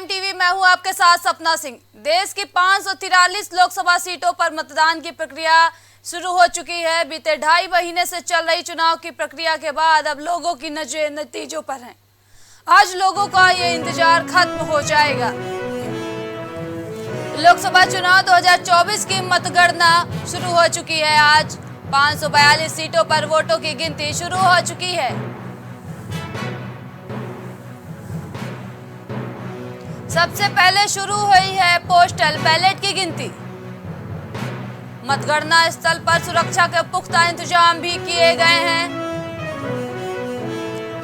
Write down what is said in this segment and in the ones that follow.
Prime TV, मैं हूं आपके साथ सपना सिंह। देश की 543 लोकसभा सीटों पर मतदान की प्रक्रिया शुरू हो चुकी है। बीते 2.5 महीने से चल रही चुनाव की प्रक्रिया के बाद अब लोगों की नजरें नतीजों पर हैं। आज लोगों का ये इंतजार खत्म हो जाएगा। लोकसभा चुनाव 2024 की मतगणना शुरू हो चुकी है। आज 542 सीटों पर वोटों की गिनती शुरू हो चुकी है। सबसे पहले शुरू हुई है पोस्टल बैलेट की गिनती। मतगणना स्थल पर सुरक्षा के पुख्ता इंतजाम भी किए गए हैं।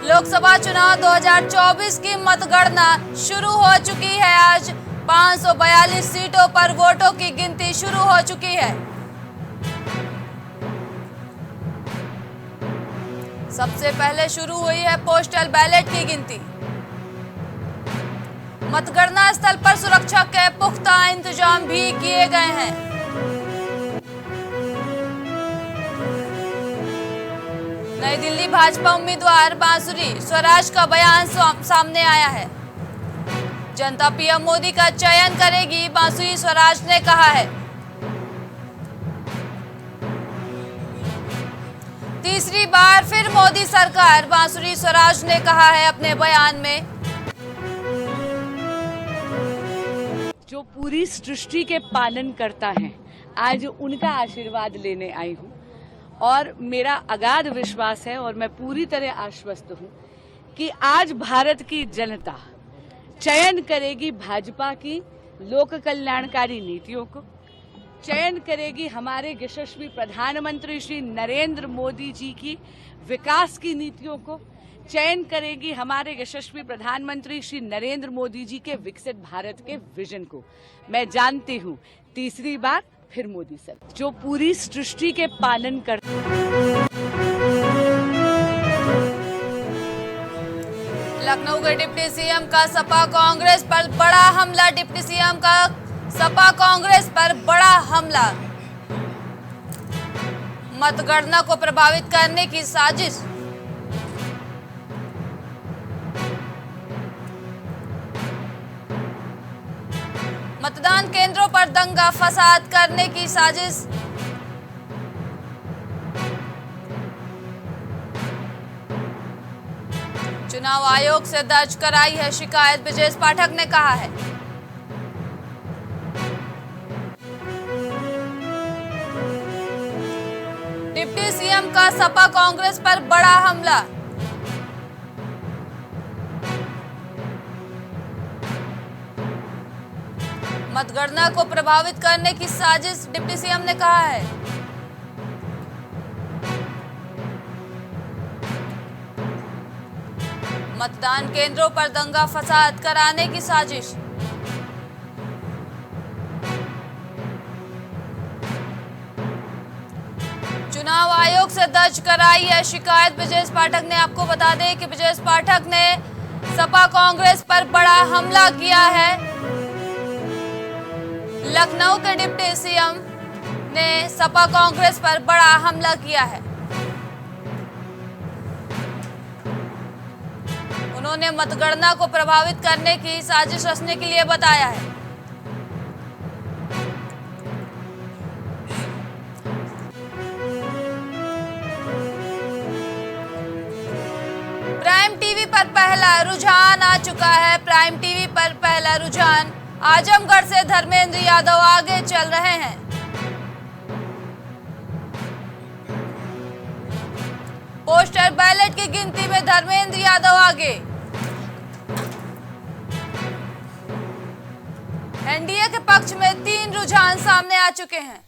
लोकसभा चुनाव 2024 की मतगणना शुरू हो चुकी है। आज 542 सीटों पर वोटों की गिनती शुरू हो चुकी है। सबसे पहले शुरू हुई है पोस्टल बैलेट की गिनती। मतगणना स्थल पर सुरक्षा के पुख्ता इंतजाम भी किए गए हैं। नई दिल्ली भाजपा उम्मीदवार बांसुरी स्वराज का बयान सामने आया है। जनता पीएम मोदी का चयन करेगी, बांसुरी स्वराज ने कहा है। तीसरी बार फिर मोदी सरकार, बांसुरी स्वराज ने कहा है अपने बयान में। जो पूरी सृष्टि के पालन करता है, आज उनका आशीर्वाद लेने आई हूँ और मेरा अगाध विश्वास है और मैं पूरी तरह आश्वस्त हूँ कि आज भारत की जनता चयन करेगी भाजपा की लोक कल्याणकारी नीतियों को, चयन करेगी हमारे यशस्वी प्रधानमंत्री श्री नरेंद्र मोदी जी की विकास की नीतियों को, चयन करेगी हमारे यशस्वी प्रधानमंत्री श्री नरेंद्र मोदी जी के विकसित भारत के विजन को। मैं जानती हूँ तीसरी बार फिर मोदी सर, जो पूरी सृष्टि के पालन कर। लखनऊ के डिप्टी सीएम का सपा कांग्रेस पर बड़ा हमला। डिप्टी सीएम का सपा कांग्रेस पर बड़ा हमला। मतगणना को प्रभावित करने की साजिश। मतदान केंद्रों पर दंगा फसाद करने की साजिश। चुनाव आयोग से दर्ज कराई है शिकायत, ब्रजेश पाठक ने कहा है। डिप्टी सीएम का सपा कांग्रेस पर बड़ा हमला। मतगणना को प्रभावित करने की साजिश, डिप्टी सीएम ने कहा है। मतदान केंद्रों पर दंगा फसाद कराने की साजिश। चुनाव आयोग से दर्ज कराई है शिकायत, ब्रजेश पाठक ने। आपको बता दें कि ब्रजेश पाठक ने सपा कांग्रेस पर बड़ा हमला किया है। लखनऊ के डिप्टी सीएम ने सपा कांग्रेस पर बड़ा हमला किया है। उन्होंने मतगणना को प्रभावित करने की साजिश रचने के लिए बताया है। प्राइम टीवी पर पहला रुझान आ चुका है। प्राइम टीवी पर पहला रुझान। आजमगढ़ से धर्मेंद्र यादव आगे चल रहे हैं। पोस्टल बैलेट की गिनती में धर्मेंद्र यादव आगे। एनडीए के पक्ष में 3 रुझान सामने आ चुके हैं।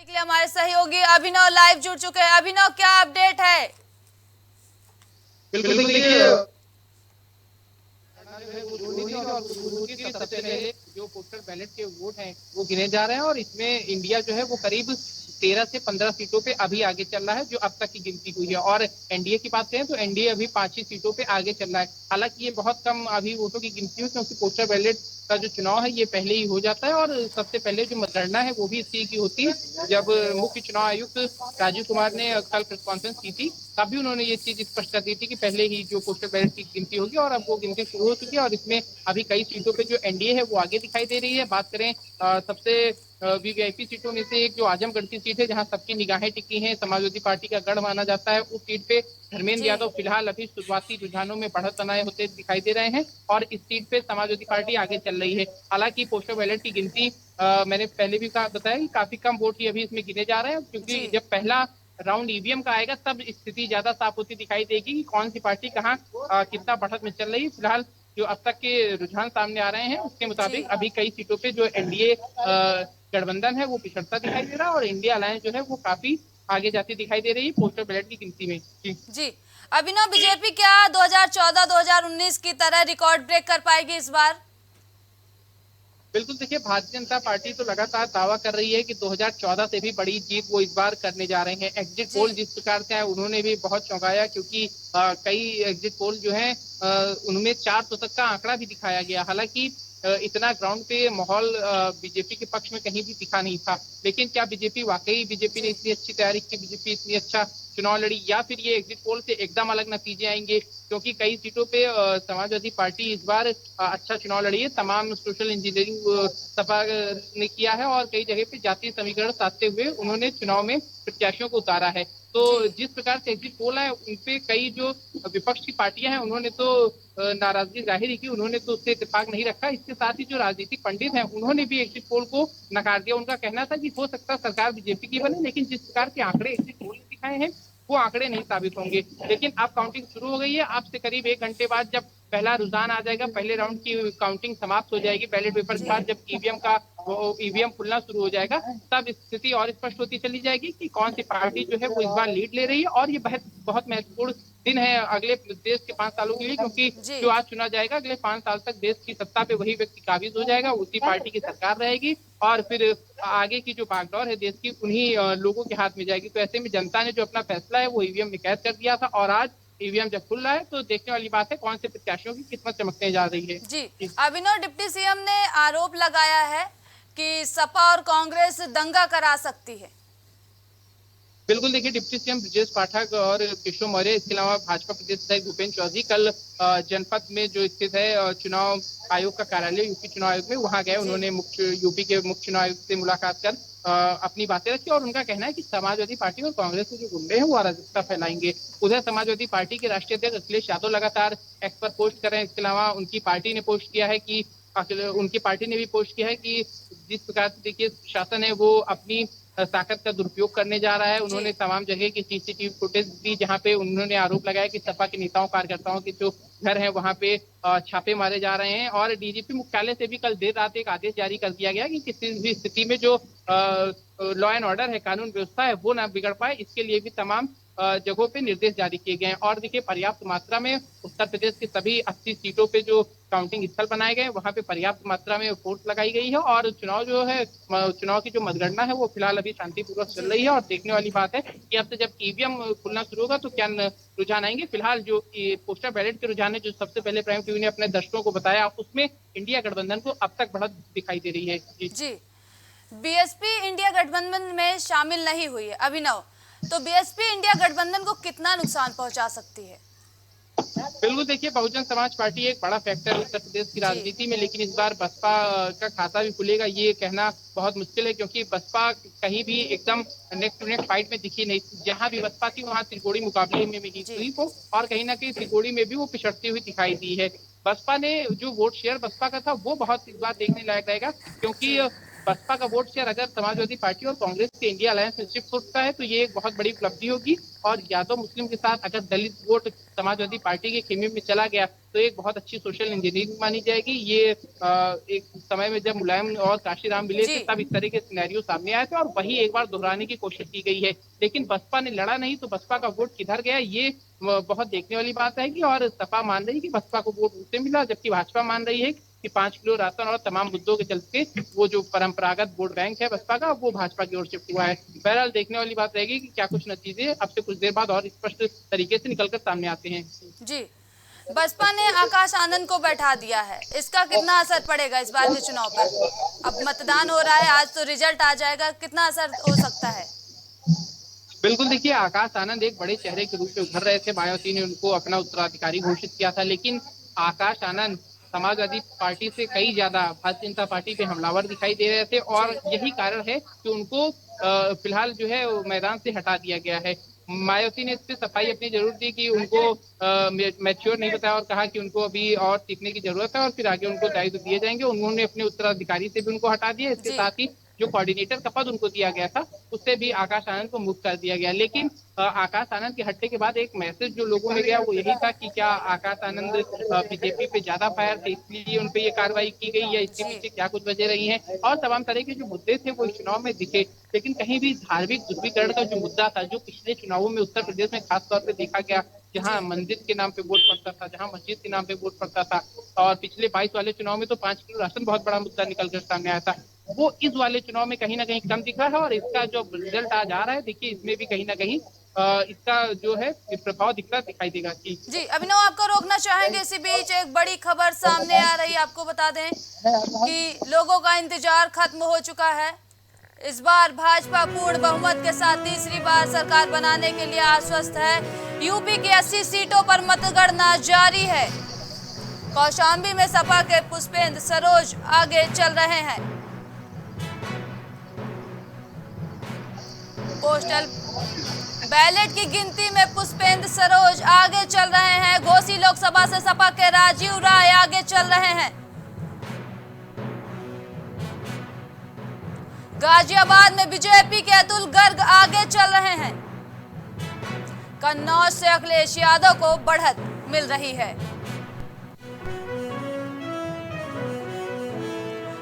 के लिए हमारे सहयोगी अभिनव लाइव जुड़ चुके हैं। अभिनव, क्या अपडेट है? बिल्कुल देखिए जो है वो जोड़नी थी और गुरुमूर्ति सबसे पहले जो पोस्टल बैलेट के वोट हैं वो गिने जा रहे हैं और इसमें इंडिया जो है वो करीब 13 से 15 सीटों पे अभी आगे चल रहा है जो अब तक की गिनती हुई है। और एनडीए की बात करें तो एनडीए अभी 5 ही सीटों पे आगे चल रहा है। हालांकि ये बहुत कम अभी वोटों की गिनती है क्योंकि पोस्टल बैलेट का जो चुनाव है ये पहले ही हो जाता है और सबसे पहले जो मतगणना है वो भी इसी की होती है। जब मुख्य चुनाव आयुक्त राजीव कुमार ने कल प्रेस कॉन्फ्रेंस की थी तभी उन्होंने ये चीज स्पष्ट कर दी थी कि पहले ही जो पोस्टल बैलेट की गिनती होगी और अब वो गिनती शुरू हो चुकी है और इसमें अभी कई सीटों पे जो एनडीए है वो आगे दिखाई दे रही है। बात करें सबसे वीवीआईपी सीटों में से एक जो आजमगढ़ की सीट है जहां सबकी निगाहें टिकी हैं, समाजवादी पार्टी का गढ़ माना जाता है, उस सीट पे धर्मेंद्र जी यादव फिलहाल अभी शुरुआती रुझानों में बढ़त बनाए होते दिखाई दे रहे हैं और इस सीट पे समाजवादी पार्टी आगे चल रही है। हालांकि पोस्टल बैलेट की गिनती मैंने पहले भी बताया कि काफी कम वोट ही अभी इसमें गिने जा रहे हैं क्योंकि जी जब पहला राउंड ईवीएम का आएगा तब स्थिति ज्यादा साफ होती दिखाई देगी कि कौन सी पार्टी कहाँ कितना बढ़त में चल रही है। फिलहाल जो अब तक के रुझान सामने आ रहे हैं उसके मुताबिक जी अभी कई सीटों पे जो एनडीए गठबंधन है वो पिछड़ता दिखाई दे रहा है और इंडिया अलायंस जो है वो काफी आगे जाती दिखाई दे रही है पोस्टल बैलेट की गिनती में। जी जी अभिनव, बीजेपी क्या 2014-2019 की तरह रिकॉर्ड ब्रेक कर पाएगी इस बार? बिल्कुल देखिए भारतीय जनता पार्टी तो लगातार दावा कर रही है कि 2014 से भी बड़ी जीत वो इस बार करने जा रहे हैं। एग्जिट जी पोल जिस प्रकार से है उन्होंने भी बहुत चौंकाया क्योंकि कई एग्जिट पोल जो है उनमें 400 तक का आंकड़ा भी दिखाया गया। हालांकि इतना ग्राउंड पे माहौल बीजेपी के पक्ष में कहीं भी दिखा नहीं था। लेकिन क्या बीजेपी वाकई बीजेपी ने जी इतनी अच्छी तैयारी की, बीजेपी इतनी अच्छा चुनाव लड़ी या फिर ये एग्जिट पोल से एकदम अलग नतीजे आएंगे? क्योंकि कई सीटों पे समाजवादी पार्टी इस बार अच्छा चुनाव लड़ी है। तमाम सोशल इंजीनियरिंग सपा ने किया है और कई जगह पे जातीय समीकरण साधते हुए उन्होंने चुनाव में प्रत्याशियों को उतारा है। तो जी जिस प्रकार से एग्जिट पोल है उनपे कई जो विपक्ष की पार्टियां हैं उन्होंने तो नाराजगी जाहिर की, उन्होंने तो उससे इत्तेफाक नहीं रखा। इसके साथ ही जो राजनीतिक पंडित हैं उन्होंने भी एग्जिट पोल को नकार दिया। उनका कहना था कि हो सकता है सरकार बीजेपी की बने लेकिन जिस प्रकार के आंकड़े एग्जिट पोल ने दिखाए हैं वो आंकड़े नहीं साबित होंगे। लेकिन अब काउंटिंग शुरू हो गई है। अब से करीब 1 घंटे बाद जब पहला रुझान आ जाएगा, पहले राउंड की काउंटिंग समाप्त हो जाएगी, बैलेट पेपर के जी बाद जब ईवीएम का ईवीएम खुलना शुरू हो जाएगा तब स्थिति और स्पष्ट होती चली जाएगी कि कौन सी पार्टी जो है वो इस बार लीड ले रही है। और ये बहुत बहुत महत्वपूर्ण दिन है अगले देश के 5 सालों के लिए क्योंकि जी जो आज चुना जाएगा अगले 5 साल तक देश की सत्ता पे वही व्यक्ति काबिज हो जाएगा, उसी पार्टी की सरकार रहेगी और फिर आगे की जो बागडोर है देश की उन्हीं लोगों के हाथ में जाएगी। तो ऐसे में जनता ने जो अपना फैसला है वो ईवीएम में कैद कर दिया था और आज ईवीएम जब खुल रहा है तो देखने वाली बात है कौन से प्रत्याशियों की किस्मत चमकने जा रही है। जी अभिनव, डिप्टी सीएम ने आरोप लगाया है कि सपा और कांग्रेस दंगा करा सकती है। बिल्कुल देखिए डिप्टी सीएम ब्रजेश पाठक और केशव मौर्य इसके अलावा भाजपा प्रदेश अध्यक्ष भूपेन्द्र चौधरी कल जनपद में जो स्थित है चुनाव आयोग का कार्यालय यूपी चुनाव आयोग में वहां गए। जी उन्होंने यूपी के मुख्य चुनाव आयुक्त से मुलाकात कर अपनी बातें रखी और उनका कहना है कि समाजवादी पार्टी और कांग्रेस के जो गुंडे हैं वो अराजकता फैलाएंगे। उधर समाजवादी पार्टी के राष्ट्रीय अध्यक्ष अखिलेश यादव लगातार एक्स पर पोस्ट कर रहे हैं। इसके अलावा उनकी पार्टी ने पोस्ट किया है कि उनकी पार्टी ने भी पोस्ट किया है कि जिस प्रकार से देखिए शासन है वो अपनी ताकत का दुरुपयोग करने जा रहा है। जी उन्होंने तमाम जगह की सीसीटीवी फुटेज दी जहां पे उन्होंने आरोप लगाया कि सपा के नेताओं कार्यकर्ताओं के जो घर हैं वहां पे छापे मारे जा रहे हैं और डीजीपी मुख्यालय से भी कल देर रात एक आदेश जारी कर दिया गया कि किसी भी स्थिति में जो लॉ एंड ऑर्डर है, कानून व्यवस्था है वो ना बिगड़ पाए, इसके लिए भी तमाम जगहों पे निर्देश जारी किए गए हैं। और देखिए पर्याप्त मात्रा में उत्तर प्रदेश की सभी 80 सीटों पे जो काउंटिंग स्थल बनाए गए वहां पे पर्याप्त मात्रा में फोर्स लगाई गई है और चुनाव जो है चुनाव की जो मतगणना है वो फिलहाल अभी शांतिपूर्वक चल रही है। और देखने वाली बात है कि अब से जब ईवीएम खुलना शुरू होगा तो क्या रुझान आएंगे। फिलहाल जो पोस्टल बैलेट के रुझान है जो सबसे पहले प्राइम टीवी ने अपने दर्शकों को बताया उसमें इंडिया गठबंधन को अब तक बढ़त दिखाई दे रही है। जी बीएसपी इंडिया गठबंधन में शामिल नहीं हुई है अभिनव, तो बीएसपी इंडिया गठबंधन को कितना नुकसान पहुंचा सकती है? बिल्कुल देखिए बहुजन समाज पार्टी एक बड़ा फैक्टर है उत्तर प्रदेश की राजनीति में, लेकिन इस बार बसपा का खाता भी खुलेगा ये कहना बहुत मुश्किल है क्योंकि बसपा कहीं भी एकदम नेक टू नेक फाइट में दिखी नहीं। जहां भी बसपा थी वहां त्रिकोणी मुकाबले में मिली हुई वो और कहीं ना कहीं त्रिकोणी में भी वो पिछड़ती हुई दिखाई दी है। बसपा ने जो वोट शेयर बसपा का था वो बहुत इस बार देखने लायक रहेगा क्योंकि बसपा का वोट शेयर अगर समाजवादी पार्टी और कांग्रेस के इंडिया अलायंस में शिफ्ट होता है तो ये एक बहुत बड़ी उपलब्धि होगी। और यादव मुस्लिम के साथ अगर दलित वोट समाजवादी पार्टी के खेमे में चला गया तो एक बहुत अच्छी सोशल इंजीनियरिंग मानी जाएगी। ये एक समय में जब मुलायम और काशीराम मिले थे तब इस तरह के सिनेरियो सामने आए थे और वही एक बार दोहराने की कोशिश की गई है, लेकिन बसपा ने लड़ा नहीं तो बसपा का वोट किधर गया ये बहुत देखने वाली बात है। कि और सपा मान रही है कि बसपा को वोट उससे मिला, जबकि भाजपा मान रही है कि 5 किलो राशन और तमाम मुद्दों के चलते वो जो परंपरागत वोट बैंक है बसपा का वो भाजपा की ओर शिफ्ट हुआ है। बहरहाल देखने वाली बात रहेगी कि क्या कुछ नतीजे अब से कुछ देर बाद और स्पष्ट तरीके से निकलकर सामने आते हैं। जी, बसपा ने आकाश आनंद को बैठा दिया है, इसका कितना असर पड़ेगा इस बार के चुनाव पर? अब मतदान हो रहा है, आज तो रिजल्ट आ जाएगा, कितना असर हो सकता है? बिल्कुल, देखिए आकाश आनंद एक बड़े चेहरे के रूप में उभर रहे थे। मायावती ने उनको अपना उत्तराधिकारी घोषित किया था, लेकिन आकाश आनंद समाजवादी पार्टी से कई ज्यादा भारतीय जनता पार्टी पे हमलावर दिखाई दे रहे थे और यही कारण है कि उनको फिलहाल जो है मैदान से हटा दिया गया है। मायावती ने इस पे सफाई अपनी जरूर दी कि उनको मैच्योर नहीं बताया और कहा कि उनको अभी और सीखने की जरूरत है और फिर आगे उनको दायित्व दिए जाएंगे। उन्होंने अपने उत्तराधिकारी से भी उनको हटा दिया, इसके साथ ही जो कोऑर्डिनेटर का पद उनको दिया गया था उससे भी आकाश आनंद को मुक्त कर दिया गया। लेकिन आकाश आनंद के हटने के बाद एक मैसेज जो लोगों में गया वो यही था कि क्या आकाश आनंद बीजेपी पे ज्यादा फायर थे इसलिए उन पे ये कार्रवाई की गई या इसके पीछे क्या कुछ वजह रही है। और तमाम तरह के जो मुद्दे थे वो इस चुनाव में दिखे, लेकिन कहीं भी धार्मिक ध्रुवीकरण का जो मुद्दा था जो पिछले चुनावों में उत्तर प्रदेश में खासतौर पर देखा गया, जहां मंदिर के नाम पे वोट पड़ता था, जहां मस्जिद के नाम पे वोट पड़ता था और पिछले 22 वाले चुनाव में तो 5 किलो राशन बहुत बड़ा मुद्दा निकल कर सामने आया था, वो इस वाले चुनाव में कहीं ना कहीं कम दिख रहा है। और इसका जो रिजल्ट आज आ रहा है देखिए इसमें भी कहीं ना कहीं इसका जो है प्रभाव दिखाई देगा। जी अभिनव, आपको रोकना चाहेंगे, इसी बीच एक बड़ी खबर सामने आ रही है। आपको बता दें कि लोगों का इंतजार खत्म हो चुका है। इस बार भाजपा पूर्ण बहुमत के साथ तीसरी बार सरकार बनाने के लिए आश्वस्त है। यूपी की 80 सीटों पर मतगणना जारी है। कौशाम्बी में सपा के पुष्पेंद्र सरोज आगे चल रहे हैं। पोस्टल बैलेट की गिनती में पुष्पेंद्र सरोज आगे चल रहे हैं। घोसी लोकसभा से सपा के राजीव राय आगे चल रहे हैं। गाजियाबाद में बीजेपी के अतुल गर्ग आगे चल रहे हैं। कन्नौज से अखिलेश यादव को बढ़त मिल रही है।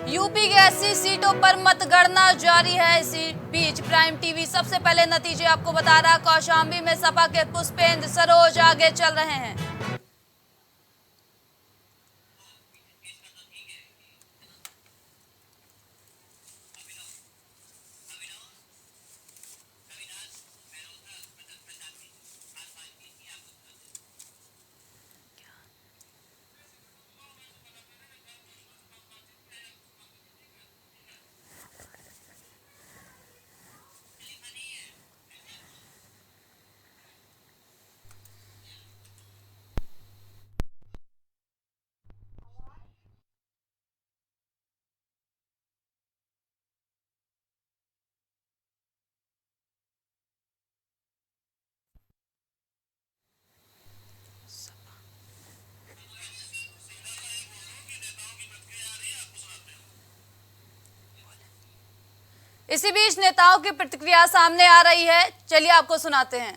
यूपी के 80 सीटों पर मतगणना जारी है। इसी बीच प्राइम टीवी सबसे पहले नतीजे आपको बता रहा, कौशाम्बी में सपा के पुष्पेंद्र सरोज आगे चल रहे हैं। इसी बीच नेताओं की प्रतिक्रिया सामने आ रही है, चलिए आपको सुनाते हैं।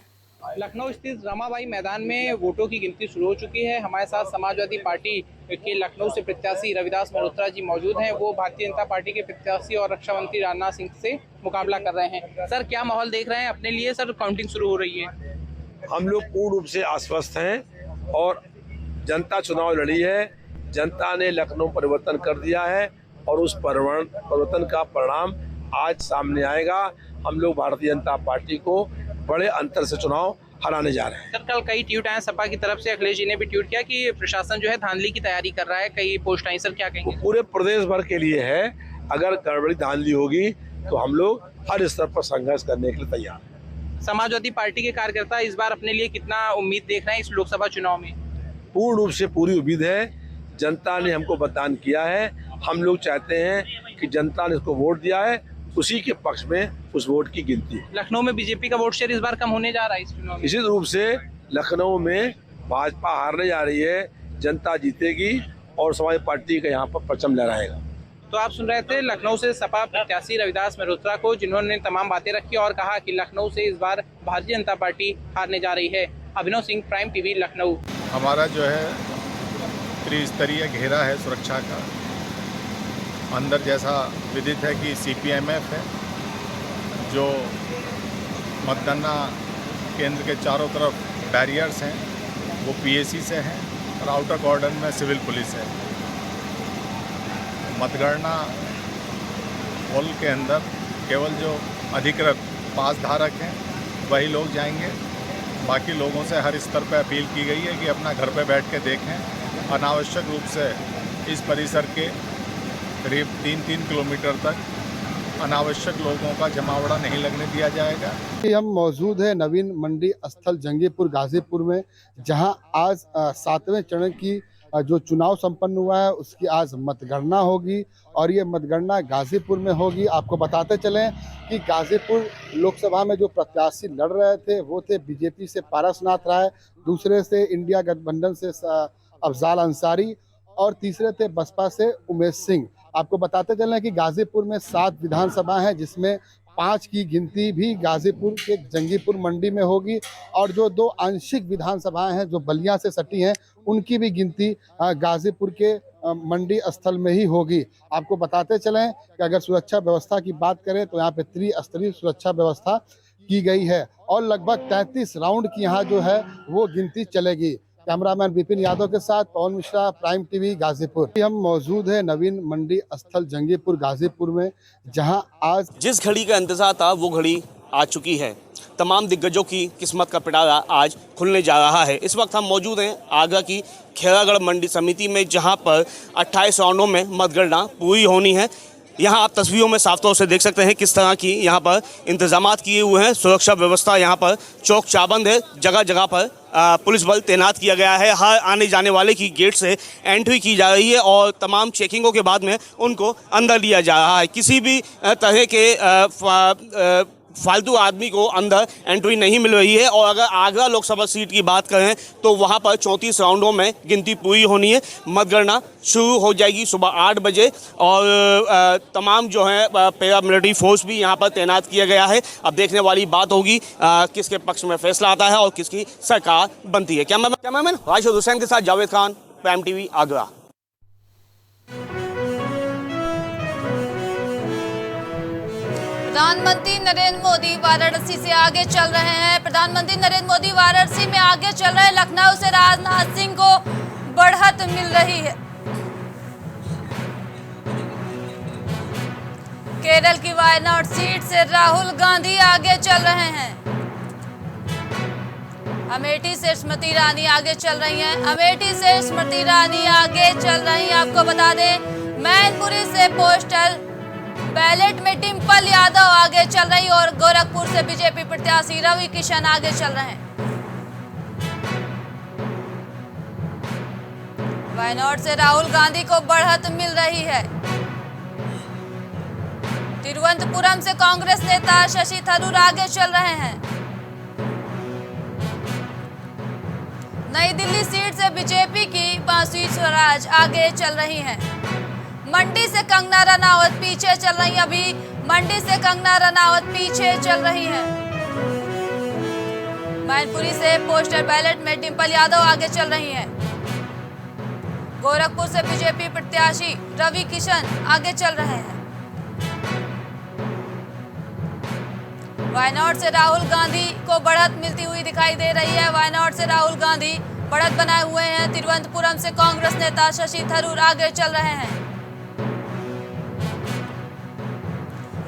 लखनऊ स्थित रमाबाई मैदान में वोटों की गिनती शुरू हो चुकी है। हमारे साथ समाजवादी पार्टी के लखनऊ से प्रत्याशी रविदास मल्होत्रा जी मौजूद हैं। वो भारतीय जनता पार्टी के प्रत्याशी और रक्षा मंत्री राजनाथ सिंह से मुकाबला कर रहे हैं। सर क्या माहौल देख रहे हैं अपने लिए? सर काउंटिंग शुरू हो रही है। हम लोग पूर्ण रूप से आश्वस्त हैं और जनता चुनाव लड़ी है। जनता ने लखनऊ परिवर्तन कर दिया है और उस परिवर्तन का परिणाम आज सामने आएगा। हम लोग भारतीय जनता पार्टी को बड़े अंतर से चुनाव हराने जा रहे हैं। सर कल कई ट्वीट आए सपा की तरफ से, अखिलेश जी ने भी ट्वीट किया कि प्रशासन जो है धांधली की तैयारी कर रहा है, कई पोस्ट आई। सर क्या कहेंगे? पूरे प्रदेश भर के लिए है। अगर गड़बड़ी धांधली होगी तो हम लोग हर स्तर पर संघर्ष करने के लिए तैयार हैं। समाजवादी पार्टी के कार्यकर्ता इस बार अपने लिए कितना उम्मीद देख रहे हैं इस लोकसभा चुनाव में? पूर्ण रूप से पूरी उम्मीद है। जनता ने हमको मतदान किया है। हम लोग चाहते हैं कि जनता ने इसको वोट दिया है, उसी के पक्ष में उस वोट की गिनती। लखनऊ में बीजेपी का वोट शेयर इस बार कम होने जा रहा है इस चुनाव में। इसी रूप से लखनऊ में भाजपा हारने जा रही है, जनता जीतेगी और समाजवादी पार्टी का यहाँ पर परचम लहराएगा। तो आप सुन रहे थे लखनऊ से सपा प्रत्याशी रविदास मल्होत्रा को, जिन्होंने तमाम बातें रखी और कहा कि लखनऊ से इस बार भारतीय जनता पार्टी हारने जा रही है। अभिनव सिंह, प्राइम टीवी, लखनऊ। हमारा जो है त्रिस्तरीय घेरा है सुरक्षा का। अंदर जैसा विदित है कि CPMF है, जो मतगणना केंद्र के चारों तरफ बैरियर्स हैं वो PAC से हैं और आउटर कॉर्डन में सिविल पुलिस है। मतगणना हॉल के अंदर केवल जो अधिकृत पास धारक हैं वही लोग जाएंगे। बाकी लोगों से हर स्तर पर अपील की गई है कि अपना घर पर बैठ के देखें। अनावश्यक रूप से इस परिसर के करीब 3-3 किलोमीटर तक अनावश्यक लोगों का जमावड़ा नहीं लगने दिया जाएगा। हम मौजूद है नवीन मंडी स्थल जंगीपुर गाजीपुर में, जहां आज 7वें चरण की जो चुनाव संपन्न हुआ है उसकी आज मतगणना होगी और ये मतगणना गाजीपुर में होगी। आपको बताते चलें कि गाजीपुर लोकसभा में जो प्रत्याशी लड़ रहे थे वो थे बीजेपी से पारसनाथ राय, दूसरे से इंडिया गठबंधन से अफजाल अंसारी और तीसरे थे बसपा से उमेश सिंह। आपको बताते चलें कि गाजीपुर में 7 विधानसभा हैं, जिसमें 5 की गिनती भी गाजीपुर के जंगीपुर मंडी में होगी और जो 2 आंशिक विधानसभाएं हैं जो बलिया से सटी हैं उनकी भी गिनती गाजीपुर के मंडी स्थल में ही होगी। आपको बताते चलें कि अगर सुरक्षा व्यवस्था की बात करें तो यहाँ पे त्रिस्तरीय सुरक्षा व्यवस्था की गई है और लगभग 33 राउंड की यहाँ जो है वो गिनती चलेगी। कैमरामैन विपिन यादव के साथ पवन मिश्रा, प्राइम टीवी, गाजीपुर। हम मौजूद है नवीन मंडी स्थल जंगीपुर गाजीपुर में, जहां आज जिस घड़ी का इंतजार था वो घड़ी आ चुकी है। तमाम दिग्गजों की किस्मत का पिटारा आज खुलने जा रहा है। इस वक्त हम मौजूद हैं आगरा की खेरागढ़ मंडी समिति में, जहां पर 28 राउंडों में मतगणना पूरी होनी है। यहाँ आप तस्वीरों में साफ तौर से देख सकते हैं किस तरह की यहाँ पर इंतजामात किए हुए हैं। सुरक्षा व्यवस्था यहाँ पर चौक चाबंद है, जगह जगह पर पुलिस बल तैनात किया गया है। हर आने जाने वाले की गेट से एंट्री की जा रही है और तमाम चेकिंगों के बाद में उनको अंदर लिया जा रहा है। किसी भी तरह के फालतू आदमी को अंदर एंट्री नहीं मिल रही है। और अगर आगरा लोकसभा सीट की बात करें तो वहां पर 34 राउंडों में गिनती पूरी होनी है। मतगणना शुरू हो जाएगी सुबह 8 बजे और तमाम जो है पैरामिलिट्री फोर्स भी यहां पर तैनात किया गया है। अब देखने वाली बात होगी किसके पक्ष में फैसला आता है और किसकी सरकार बनती है। कैमरामैन राशिद हुसैन के साथ जावेद खान, प्राइम टीवी, आगरा। प्रधानमंत्री नरेंद्र मोदी वाराणसी से आगे चल रहे हैं। प्रधानमंत्री नरेंद्र मोदी वाराणसी में आगे चल रहे हैं। लखनऊ से राजनाथ सिंह को बढ़त मिल रही है। केरल की वायनाड सीट से राहुल गांधी आगे चल रहे हैं। अमेठी से स्मृति ईरानी आगे चल रही हैं। अमेठी से स्मृति ईरानी आगे चल रही हैं। आपको बता दें मैनपुरी से पोस्टल बैलेट में डिंपल यादव आगे चल रही और गोरखपुर से बीजेपी प्रत्याशी रवि किशन आगे चल रहे हैं। वायनाड से राहुल गांधी को बढ़त मिल रही है। तिरुवनंतपुरम से कांग्रेस नेता शशि थरूर आगे चल रहे हैं। नई दिल्ली सीट से बीजेपी की बांसुरी स्वराज आगे चल रही हैं। मंडी से कंगना रनावत पीछे चल रही हैं। अभी मंडी से कंगना रनावत पीछे चल रही हैं। मैनपुरी से पोस्टल बैलेट में डिंपल यादव आगे चल रही हैं। गोरखपुर से बीजेपी प्रत्याशी रवि किशन आगे चल रहे हैं। वायनाड से राहुल गांधी को बढ़त मिलती हुई दिखाई दे रही है। वायनाड से राहुल गांधी बढ़त बनाए हुए हैं। तिरुवनंतपुरम से कांग्रेस नेता शशि थरूर आगे चल रहे हैं।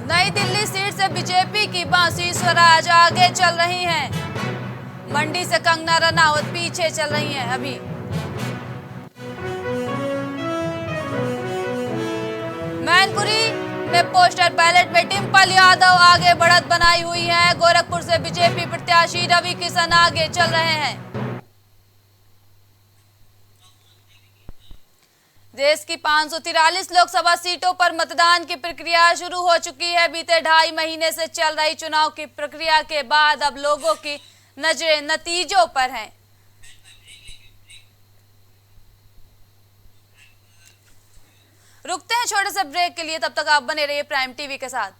नई दिल्ली सीट से बीजेपी की बांसुरी स्वराज आगे चल रही हैं। मंडी से कंगना रनावत पीछे चल रही हैं। अभी मैनपुरी में पोस्टर बैलेट में डिंपल यादव आगे बढ़त बनाई हुई है। गोरखपुर से बीजेपी प्रत्याशी रवि किशन आगे चल रहे हैं। देश की 543 लोकसभा सीटों पर मतदान की प्रक्रिया शुरू हो चुकी है। बीते 2.5 महीने से चल रही चुनाव की प्रक्रिया के बाद अब लोगों की नजरें नतीजों पर हैं। रुकते हैं छोटे से ब्रेक के लिए, तब तक आप बने रहिए प्राइम टीवी के साथ।